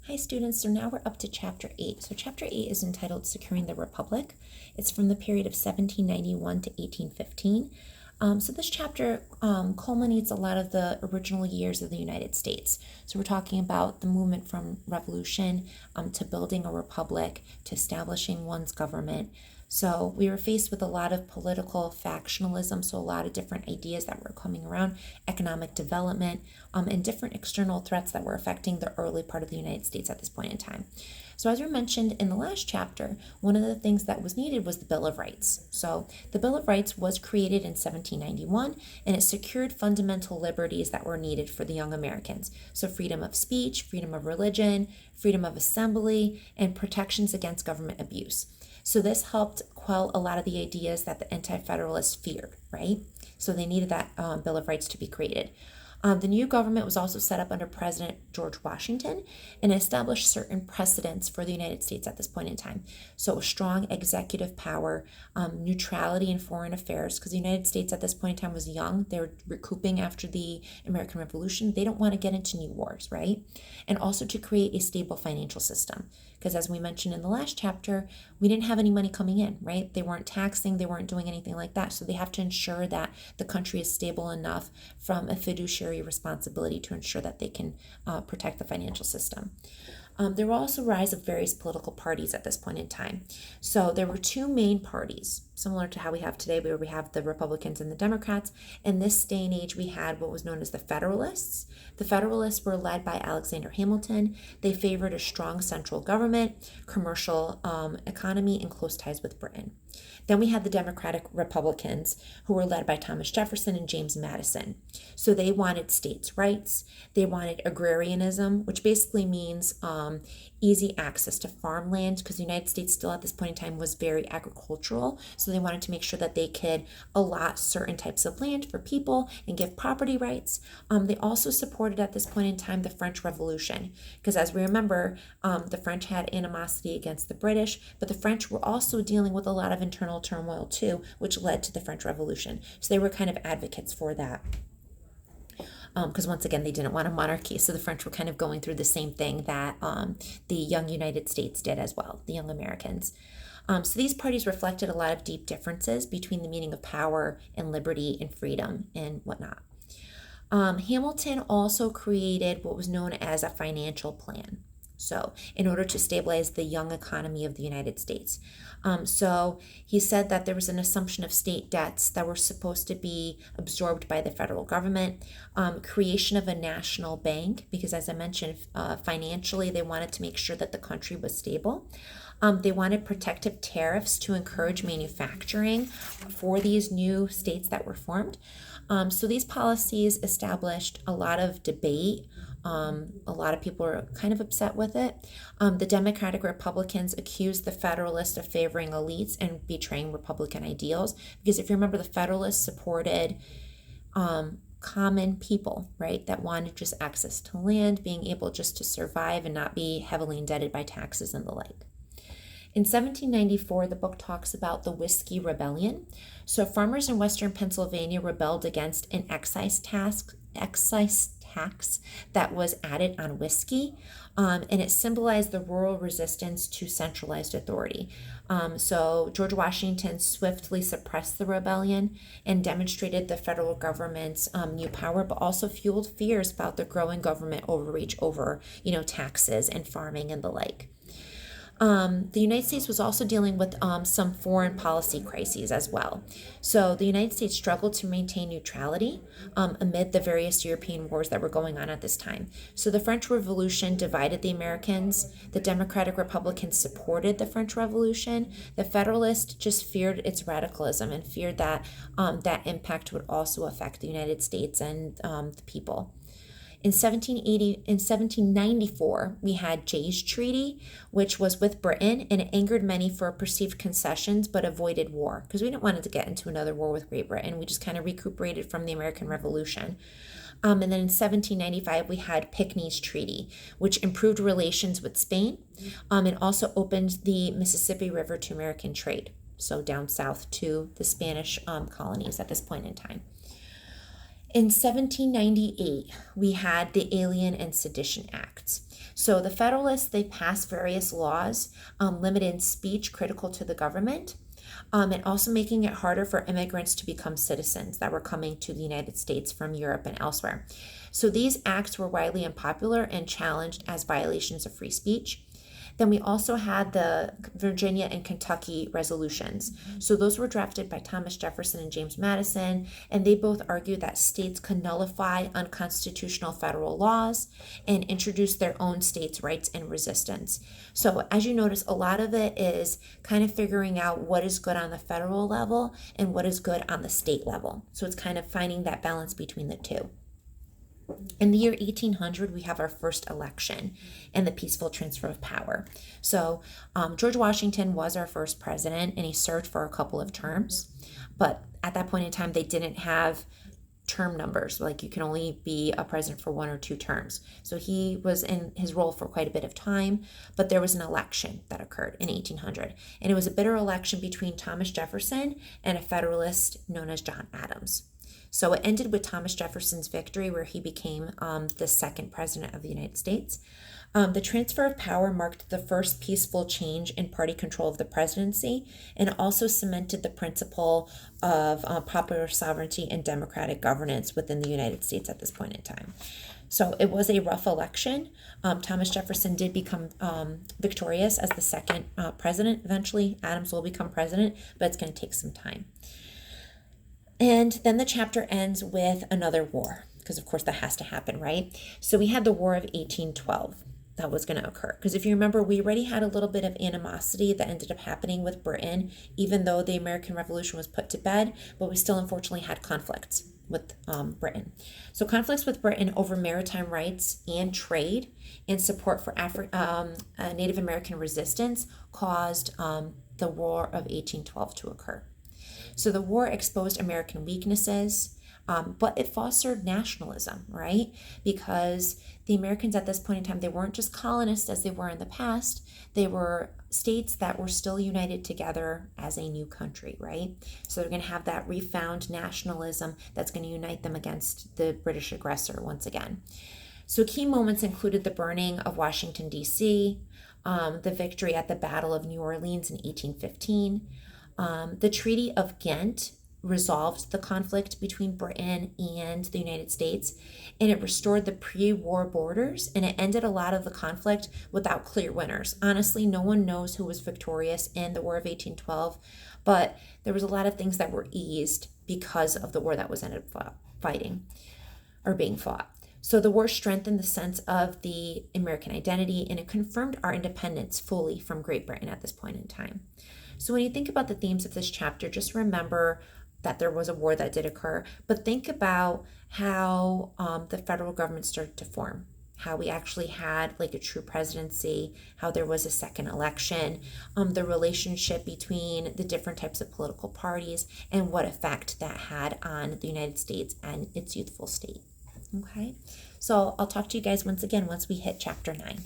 Hi students, so now we're up to chapter 8. So chapter 8 is entitled Securing the Republic. It's from the period of 1791 to 1815. So this chapter culminates a lot of the original years of the United States. So we're talking about the movement from revolution to building a republic, to establishing one's government. So we were faced with a lot of political factionalism, so a lot of different ideas that were coming around, economic development, and different external threats that were affecting the early part of the United States at this point in time. So as we mentioned in the last chapter, one of the things that was needed was the Bill of Rights. So the Bill of Rights was created in 1791, and it secured fundamental liberties that were needed for the young Americans. So freedom of speech, freedom of religion, freedom of assembly, and protections against government abuse. So this helped quell a lot of the ideas that the Anti-Federalists feared, right? So they needed that Bill of Rights to be created. The new government was also set up under President George Washington and established certain precedents for the United States at this point in time. So a strong executive power, neutrality in foreign affairs, because the United States at this point in time was young. They were recouping after the American Revolution. They don't want to get into new wars, right? And also to create a stable financial system. Because as we mentioned in the last chapter, we didn't have any money coming in, right? They weren't taxing, they weren't doing anything like that. So they have to ensure that the country is stable enough from a fiduciary responsibility to ensure that they can protect the financial system. There were also rise of various political parties at this point in time. So there were two main parties, similar to how we have today, where we have the Republicans and the Democrats. In this day and age, we had what was known as the Federalists. The Federalists were led by Alexander Hamilton. They favored a strong central government, commercial economy, and close ties with Britain. Then we had the Democratic Republicans, who were led by Thomas Jefferson and James Madison. So they wanted states' rights. They wanted agrarianism, which basically means easy access to farmland, because the United States still at this point in time was very agricultural. So they wanted to make sure that they could allot certain types of land for people and give property rights. They also supported at this point in time the French Revolution, because as we remember, the French had animosity against the British, but the French were also dealing with a lot of internal turmoil too, which led to the French Revolution. So they were kind of advocates for that. Because once again, they didn't want a monarchy. So the French were kind of going through the same thing that the young United States did as well, the young Americans. So these parties reflected a lot of deep differences between the meaning of power and liberty and freedom and whatnot. Hamilton also created what was known as a financial plan. So in order to stabilize the young economy of the United States. So he said that there was an assumption of state debts that were supposed to be absorbed by the federal government, creation of a national bank, because as I mentioned, financially, they wanted to make sure that the country was stable. They wanted protective tariffs to encourage manufacturing for these new states that were formed. So these policies established a lot of debate. A lot of people were kind of upset with it. The Democratic Republicans accused the Federalists of favoring elites and betraying Republican ideals, because if you remember, the Federalists supported common people, right, that wanted just access to land, being able just to survive and not be heavily indebted by taxes and the like. In 1794, the book talks about the Whiskey Rebellion. So farmers in western Pennsylvania rebelled against an excise tax that was added on whiskey, and it symbolized the rural resistance to centralized authority. So George Washington swiftly suppressed the rebellion and demonstrated the federal government's new power, but also fueled fears about the growing government overreach over, taxes and farming and the like. The United States was also dealing with some foreign policy crises as well. So the United States struggled to maintain neutrality amid the various European wars that were going on at this time. So the French Revolution divided the Americans. The Democratic Republicans supported the French Revolution. The Federalists just feared its radicalism and feared that that impact would also affect the United States and the people. In 1794, we had Jay's Treaty, which was with Britain, and it angered many for perceived concessions, but avoided war, because we didn't want to get into another war with Great Britain. We just kind of recuperated from the American Revolution. And then in 1795, we had Pinckney's Treaty, which improved relations with Spain, and also opened the Mississippi River to American trade, so down south to the Spanish colonies at this point in time. In 1798, we had the Alien and Sedition Acts. So the Federalists, they passed various laws limiting speech critical to the government, and also making it harder for immigrants to become citizens that were coming to the United States from Europe and elsewhere. So these acts were widely unpopular and challenged as violations of free speech. Then we also had the Virginia and Kentucky resolutions. So those were drafted by Thomas Jefferson and James Madison, and they both argued that states could nullify unconstitutional federal laws and introduce their own states' rights and resistance. So as you notice, a lot of it is kind of figuring out what is good on the federal level and what is good on the state level. So it's kind of finding that balance between the two. In the year 1800, we have our first election and the peaceful transfer of power. So George Washington was our first president, and he served for a couple of terms. But at that point in time, they didn't have term numbers. Like, you can only be a president for 1 or 2 terms. So he was in his role for quite a bit of time, but there was an election that occurred in 1800. And it was a bitter election between Thomas Jefferson and a Federalist known as John Adams. So it ended with Thomas Jefferson's victory, where he became the second president of the United States. The transfer of power marked the first peaceful change in party control of the presidency, and also cemented the principle of popular sovereignty and democratic governance within the United States at this point in time. So it was a rough election. Thomas Jefferson did become victorious as the second president. Eventually, Adams will become president, but it's going to take some time. And then the chapter ends with another war, because of course that has to happen, right? So we had the War of 1812 that was going to occur. Because if you remember, we already had a little bit of animosity that ended up happening with Britain, even though the American Revolution was put to bed, but we still unfortunately had conflicts with Britain. So conflicts with Britain over maritime rights and trade and support for Native American resistance caused the War of 1812 to occur. So the war exposed American weaknesses, but it fostered nationalism, right? Because the Americans at this point in time, they weren't just colonists as they were in the past. They were states that were still united together as a new country, right? So they're going to have that refound nationalism that's going to unite them against the British aggressor once again. So key moments included the burning of Washington, D.C., the victory at the Battle of New Orleans in 1815, the Treaty of Ghent resolved the conflict between Britain and the United States, and it restored the pre-war borders, and it ended a lot of the conflict without clear winners. Honestly, no one knows who was victorious in the War of 1812, but there was a lot of things that were eased because of the war that was ended up being fought. So the war strengthened the sense of the American identity, and it confirmed our independence fully from Great Britain at this point in time. So when you think about the themes of this chapter, just remember that there was a war that did occur, but think about how the federal government started to form, how we actually had like a true presidency, how there was a second election, the relationship between the different types of political parties, and what effect that had on the United States and its youthful state. Okay, so I'll talk to you guys once again once we hit chapter 9.